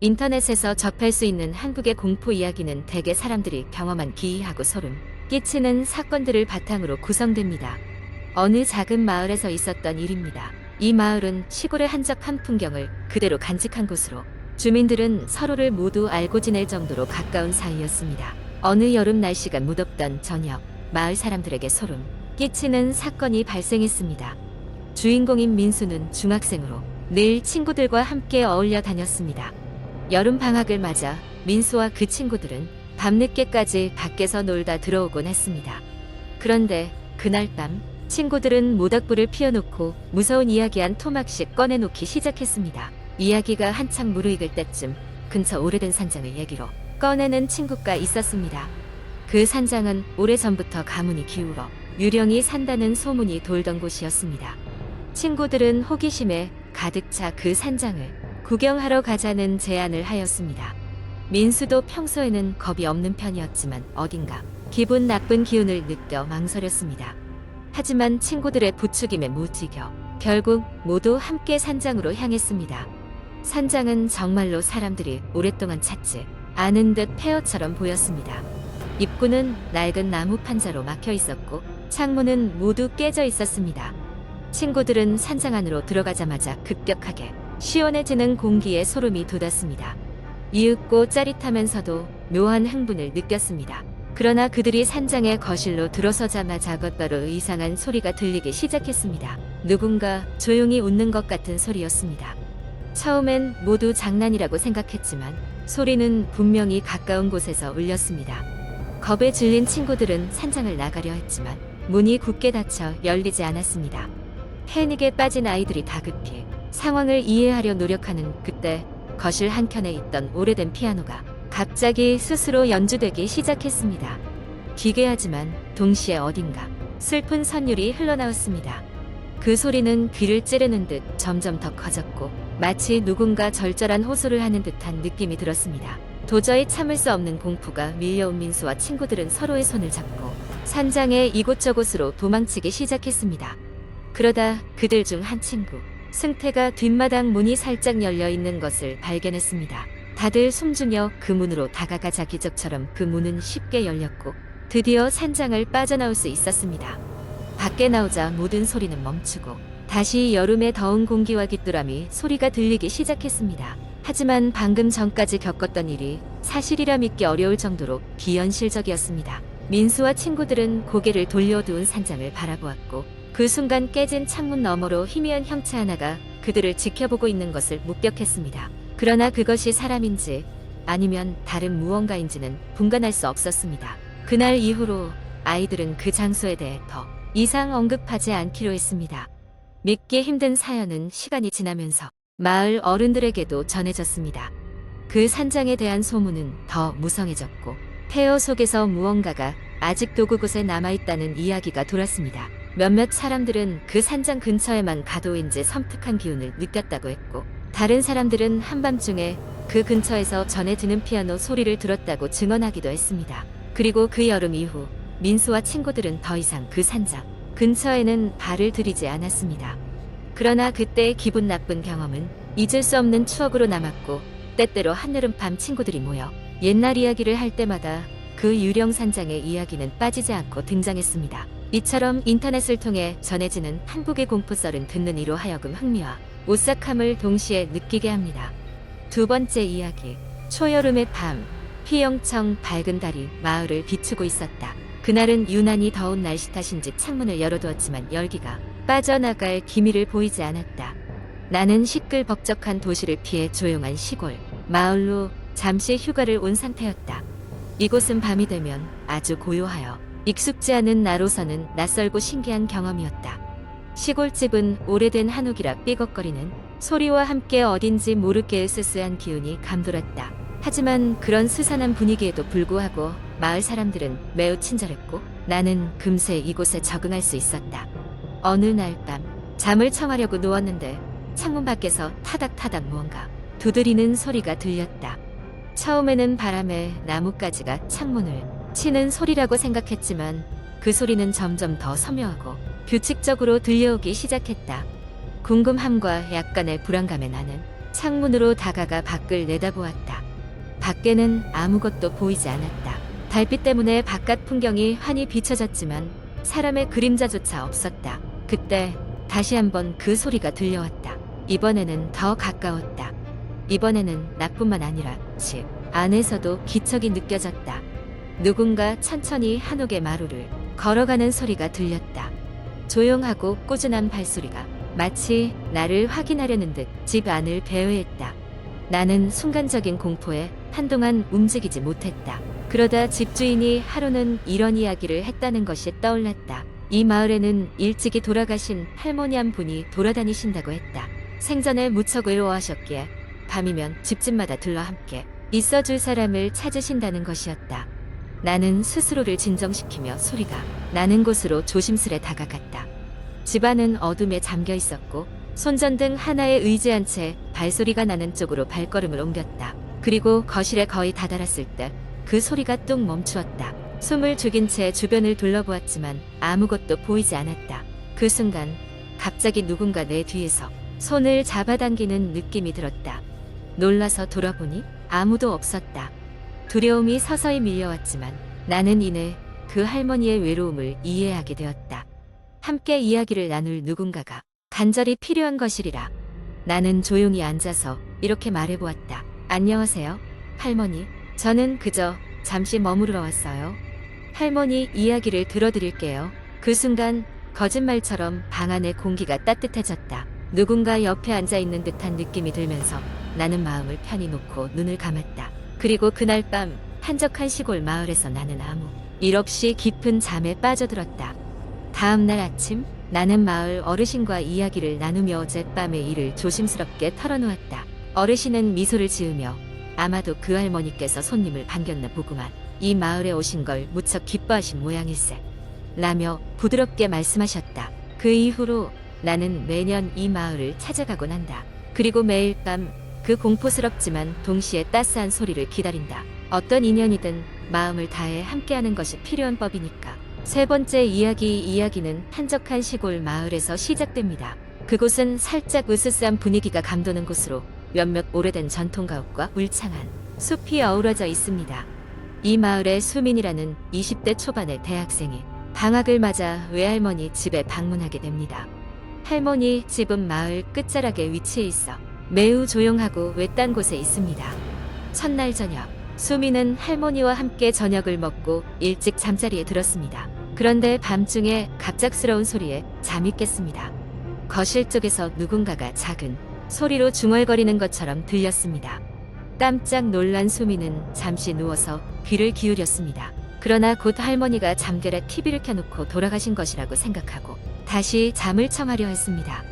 인터넷에서 접할 수 있는 한국의 공포 이야기는 대개 사람들이 경험한 기이하고 소름 끼치는 사건들을 바탕으로 구성됩니다. 어느 작은 마을에서 있었던 일입니다. 이 마을은 시골의 한적한 풍경을 그대로 간직한 곳으로 주민들은 서로를 모두 알고 지낼 정도로 가까운 사이였습니다. 어느 여름 날씨가 무덥던 저녁, 마을 사람들에게 소름 끼치는 사건이 발생했습니다. 주인공인 민수는 중학생으로 늘 친구들과 함께 어울려 다녔습니다. 여름 방학을 맞아 민수와 그 친구들은 밤늦게까지 밖에서 놀다 들어오곤 했습니다. 그런데 그날 밤 친구들은 모닥불을 피워놓고 무서운 이야기 한 토막씩 꺼내놓기 시작했습니다. 이야기가 한창 무르익을 때쯤 근처 오래된 산장을 얘기로 꺼내는 친구가 있었습니다. 그 산장은 오래전부터 가문이 기울어 유령이 산다는 소문이 돌던 곳이었습니다. 친구들은 호기심에 가득 차 그 산장을 구경하러 가자는 제안을 하였습니다. 민수도 평소에는 겁이 없는 편이었지만 어딘가 기분 나쁜 기운을 느껴 망설였습니다. 하지만 친구들의 부추김에 무지겨 결국 모두 함께 산장으로 향했습니다. 산장은 정말로 사람들이 오랫동안 찾지 않은 듯 폐허처럼 보였습니다. 입구는 낡은 나무 판자로 막혀 있었고 창문은 모두 깨져 있었습니다. 친구들은 산장 안으로 들어가자마자 급격하게 시원해지는 공기에 소름이 돋았습니다. 이윽고 짜릿하면서도 묘한 흥분을 느꼈습니다. 그러나 그들이 산장의 거실로 들어서자마자 곧바로 이상한 소리가 들리기 시작했습니다. 누군가 조용히 웃는 것 같은 소리였습니다. 처음엔 모두 장난이라고 생각했지만 소리는 분명히 가까운 곳에서 울렸습니다. 겁에 질린 친구들은 산장을 나가려 했지만 문이 굳게 닫혀 열리지 않았습니다. 패닉에 빠진 아이들이 다급히 상황을 이해하려 노력하는 그때 거실 한켠에 있던 오래된 피아노가 갑자기 스스로 연주되기 시작했습니다. 기괴하지만 동시에 어딘가 슬픈 선율이 흘러나왔습니다. 그 소리는 귀를 찌르는 듯 점점 더 커졌고 마치 누군가 절절한 호소를 하는 듯한 느낌이 들었습니다. 도저히 참을 수 없는 공포가 밀려온 민수와 친구들은 서로의 손을 잡고 산장의 이곳저곳으로 도망치기 시작했습니다. 그러다 그들 중 한 친구 승태가 뒷마당 문이 살짝 열려 있는 것을 발견했습니다. 다들 숨죽여 그 문으로 다가가자 기적처럼 그 문은 쉽게 열렸고 드디어 산장을 빠져나올 수 있었습니다. 밖에 나오자 모든 소리는 멈추고 다시 여름의 더운 공기와 귀뚜라미 소리가 들리기 시작했습니다. 하지만 방금 전까지 겪었던 일이 사실이라 믿기 어려울 정도로 비현실적이었습니다. 민수와 친구들은 고개를 돌려두은 산장을 바라보았고 그 순간 깨진 창문 너머로 희미한 형체 하나가 그들을 지켜보고 있는 것을 목격했습니다. 그러나 그것이 사람인지 아니면 다른 무언가인지는 분간할 수 없었습니다. 그날 이후로 아이들은 그 장소에 대해 더 이상 언급하지 않기로 했습니다. 믿기 힘든 사연은 시간이 지나면서 마을 어른들에게도 전해졌습니다. 그 산장에 대한 소문은 더 무성해졌고 폐허 속에서 무언가가 아직도 그곳에 남아있다는 이야기가 돌았습니다. 몇몇 사람들은 그 산장 근처에만 가도 왠지 섬뜩한 기운을 느꼈다고 했고 다른 사람들은 한밤중에 그 근처에서 전해지는 피아노 소리를 들었다고 증언하기도 했습니다. 그리고 그 여름 이후 민수와 친구들은 더 이상 그 산장 근처에는 발을 들이지 않았습니다. 그러나 그때의 기분 나쁜 경험은 잊을 수 없는 추억으로 남았고 때때로 한여름 밤 친구들이 모여 옛날 이야기를 할 때마다 그 유령 산장의 이야기는 빠지지 않고 등장했습니다. 이처럼 인터넷을 통해 전해지는 한국의 공포썰은 듣는 이로 하여금 흥미와 오싹함을 동시에 느끼게 합니다. 두 번째 이야기. 초여름의 밤, 피영청 밝은 달이 마을을 비추고 있었다. 그날은 유난히 더운 날씨 탓인지 창문을 열어두었지만 열기가 빠져나갈 기미를 보이지 않았다. 나는 시끌벅적한 도시를 피해 조용한 시골 마을로 잠시 휴가를 온 상태였다. 이곳은 밤이 되면 아주 고요하여 익숙지 않은 나로서는 낯설고 신기한 경험이었다. 시골집은 오래된 한옥이라 삐걱거리는 소리와 함께 어딘지 모르게 으스스한 기운이 감돌았다. 하지만 그런 스산한 분위기에도 불구하고 마을 사람들은 매우 친절했고 나는 금세 이곳에 적응할 수 있었다. 어느 날 밤 잠을 청하려고 누웠는데 창문 밖에서 타닥타닥 무언가 두드리는 소리가 들렸다. 처음에는 바람에 나뭇가지가 창문을 치는 소리라고 생각했지만 그 소리는 점점 더 서묘하고 규칙적으로 들려오기 시작했다. 궁금함과 약간의 불안감에 나는 창문으로 다가가 밖을 내다보았다. 밖에는 아무것도 보이지 않았다. 달빛 때문에 바깥 풍경이 환히 비춰졌지만 사람의 그림자조차 없었다. 그때 다시 한번 그 소리가 들려왔다. 이번에는 더 가까웠다. 이번에는 나뿐만 아니라 집 안에서도 기척이 느껴졌다. 누군가 천천히 한옥의 마루를 걸어가는 소리가 들렸다. 조용하고 꾸준한 발소리가 마치 나를 확인하려는 듯 집 안을 배회했다. 나는 순간적인 공포에 한동안 움직이지 못했다. 그러다 집주인이 하루는 이런 이야기를 했다는 것이 떠올랐다. 이 마을에는 일찍이 돌아가신 할머니 한 분이 돌아다니신다고 했다. 생전에 무척 외로워하셨기에 밤이면 집집마다 들러 함께 있어줄 사람을 찾으신다는 것이었다. 나는 스스로를 진정시키며 소리가 나는 곳으로 조심스레 다가갔다. 집안은 어둠에 잠겨 있었고 손전등 하나에 의지한 채 발소리가 나는 쪽으로 발걸음을 옮겼다. 그리고 거실에 거의 다다랐을 때 그 소리가 뚝 멈추었다. 숨을 죽인 채 주변을 둘러보았지만 아무것도 보이지 않았다. 그 순간 갑자기 누군가 내 뒤에서 손을 잡아당기는 느낌이 들었다. 놀라서 돌아보니 아무도 없었다. 두려움이 서서히 밀려왔지만 나는 이내 그 할머니의 외로움을 이해하게 되었다. 함께 이야기를 나눌 누군가가 간절히 필요한 것이리라. 나는 조용히 앉아서 이렇게 말해보았다. 안녕하세요, 할머니. 저는 그저 잠시 머무르러 왔어요. 할머니 이야기를 들어드릴게요. 그 순간 거짓말처럼 방 안의 공기가 따뜻해졌다. 누군가 옆에 앉아있는 듯한 느낌이 들면서 나는 마음을 편히 놓고 눈을 감았다. 그리고 그날 밤 한적한 시골 마을에서 나는 아무 일 없이 깊은 잠에 빠져들었다. 다음 날 아침 나는 마을 어르신과 이야기를 나누며 어젯밤의 일을 조심스럽게 털어놓았다. 어르신은 미소를 지으며 아마도 그 할머니께서 손님을 반겼나 보구만. 이 마을에 오신 걸 무척 기뻐하신 모양일세. 라며 부드럽게 말씀하셨다. 그 이후로 나는 매년 이 마을을 찾아가곤 한다. 그리고 매일 밤 그 공포스럽지만 동시에 따스한 소리를 기다린다. 어떤 인연이든 마음을 다해 함께하는 것이 필요한 법이니까. 세 번째 이야기는 한적한 시골 마을에서 시작됩니다. 그곳은 살짝 으스스한 분위기가 감도는 곳으로 몇몇 오래된 전통가옥과 울창한 숲이 어우러져 있습니다. 이 마을의 수민이라는 20대 초반의 대학생이 방학을 맞아 외할머니 집에 방문하게 됩니다. 할머니 집은 마을 끝자락에 위치해 있어 매우 조용하고 외딴 곳에 있습니다. 첫날 저녁, 수민은 할머니와 함께 저녁을 먹고 일찍 잠자리에 들었습니다. 그런데 밤중에 갑작스러운 소리에 잠이 깼습니다. 거실 쪽에서 누군가가 작은 소리로 중얼거리는 것처럼 들렸습니다. 깜짝 놀란 수민은 잠시 누워서 귀를 기울였습니다. 그러나 곧 할머니가 잠결에 TV를 켜놓고 돌아가신 것이라고 생각하고 다시 잠을 청하려 했습니다.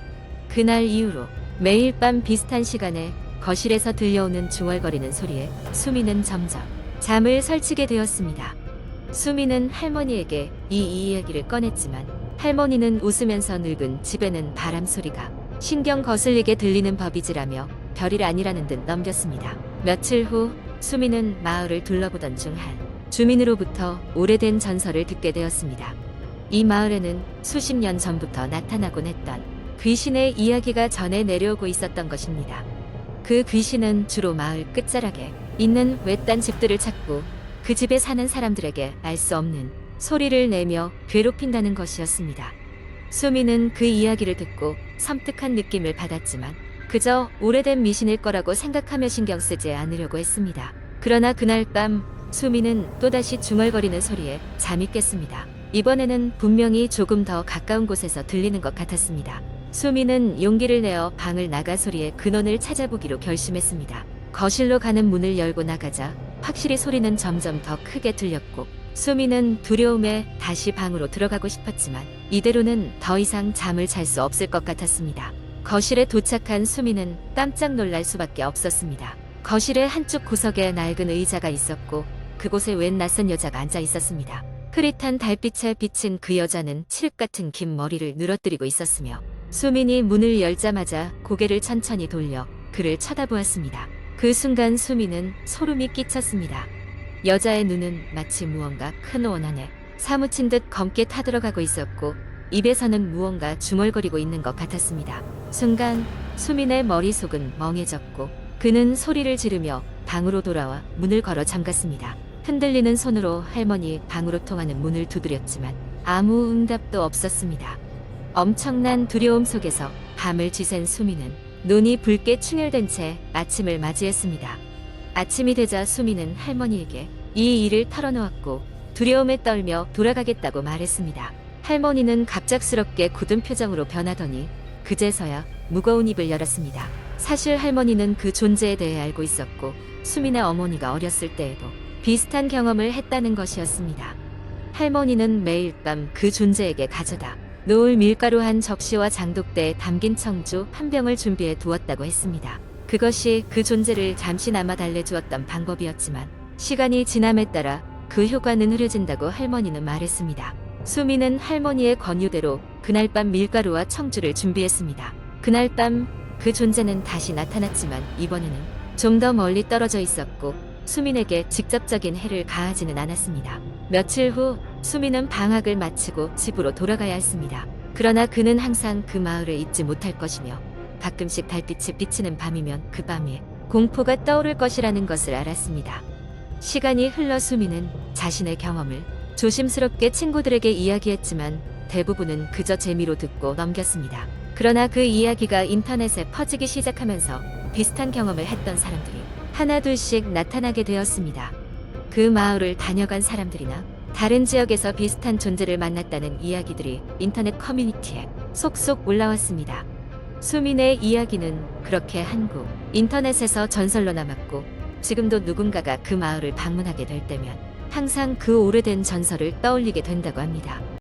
그날 이후로 매일 밤 비슷한 시간에 거실에서 들려오는 중얼거리는 소리에 수민은 점점 잠을 설치게 되었습니다. 수민은 할머니에게 이 이야기를 꺼냈지만 할머니는 웃으면서 늙은 집에는 바람 소리가 신경 거슬리게 들리는 법이지라며 별일 아니라는 듯 넘겼습니다. 며칠 후 수민은 마을을 둘러보던 중 한 주민으로부터 오래된 전설을 듣게 되었습니다. 이 마을에는 수십 년 전부터 나타나곤 했던 귀신의 이야기가 전해 내려오고 있었던 것입니다. 그 귀신은 주로 마을 끝자락에 있는 외딴 집들을 찾고 그 집에 사는 사람들에게 알 수 없는 소리를 내며 괴롭힌다는 것이었습니다. 수민은 그 이야기를 듣고 섬뜩한 느낌을 받았지만 그저 오래된 미신일 거라고 생각하며 신경 쓰지 않으려고 했습니다. 그러나 그날 밤 수민은 또다시 중얼거리는 소리에 잠이 깼습니다. 이번에는 분명히 조금 더 가까운 곳에서 들리는 것 같았습니다. 수민은 용기를 내어 방을 나가 소리의 근원을 찾아보기로 결심했습니다. 거실로 가는 문을 열고 나가자 확실히 소리는 점점 더 크게 들렸고 수민은 두려움에 다시 방으로 들어가고 싶었지만 이대로는 더 이상 잠을 잘 수 없을 것 같았습니다. 거실에 도착한 수민은 깜짝 놀랄 수밖에 없었습니다. 거실의 한쪽 구석에 낡은 의자가 있었고 그곳에 웬 낯선 여자가 앉아 있었습니다. 흐릿한 달빛에 비친 그 여자는 칠흑 같은 긴 머리를 늘어뜨리고 있었으며 수민이 문을 열자마자 고개를 천천히 돌려 그를 쳐다보았습니다. 그 순간 수민은 소름이 끼쳤습니다. 여자의 눈은 마치 무언가 큰 원 안에 사무친 듯 검게 타들어가고 있었고 입에서는 무언가 중얼거리고 있는 것 같았습니다. 순간 수민의 머릿속은 멍해졌고 그는 소리를 지르며 방으로 돌아와 문을 걸어 잠갔습니다. 흔들리는 손으로 할머니 방으로 통하는 문을 두드렸지만 아무 응답도 없었습니다. 엄청난 두려움 속에서 밤을 지샌 수민은 눈이 붉게 충혈된 채 아침을 맞이했습니다. 아침이 되자 수민은 할머니에게 이 일을 털어놓았고 두려움에 떨며 돌아가겠다고 말했습니다. 할머니는 갑작스럽게 굳은 표정으로 변하더니 그제서야 무거운 입을 열었습니다. 사실 할머니는 그 존재에 대해 알고 있었고 수민의 어머니가 어렸을 때에도 비슷한 경험을 했다는 것이었습니다. 할머니는 매일 밤 그 존재에게 가져다 놓을 밀가루 한 접시와 장독대에 담긴 청주 한 병을 준비해 두었다고 했습니다. 그것이 그 존재를 잠시나마 달래주었던 방법이었지만 시간이 지남에 따라 그 효과는 흐려진다고 할머니는 말했습니다. 수민은 할머니의 권유대로 그날 밤 밀가루와 청주를 준비했습니다. 그날 밤 그 존재는 다시 나타났지만 이번에는 좀 더 멀리 떨어져 있었고 수민에게 직접적인 해를 가하지는 않았습니다. 며칠 후 수민은 방학을 마치고 집으로 돌아가야 했습니다. 그러나 그는 항상 그 마을을 잊지 못할 것이며 가끔씩 달빛이 비치는 밤이면 그 밤에 공포가 떠오를 것이라는 것을 알았습니다. 시간이 흘러 수민은 자신의 경험을 조심스럽게 친구들에게 이야기했지만 대부분은 그저 재미로 듣고 넘겼습니다. 그러나 그 이야기가 인터넷에 퍼지기 시작하면서 비슷한 경험을 했던 사람들이 하나둘씩 나타나게 되었습니다. 그 마을을 다녀간 사람들이나 다른 지역에서 비슷한 존재를 만났다는 이야기들이 인터넷 커뮤니티에 속속 올라왔습니다. 수민의 이야기는 그렇게 한국 인터넷에서 전설로 남았고 지금도 누군가가 그 마을을 방문하게 될 때면 항상 그 오래된 전설을 떠올리게 된다고 합니다.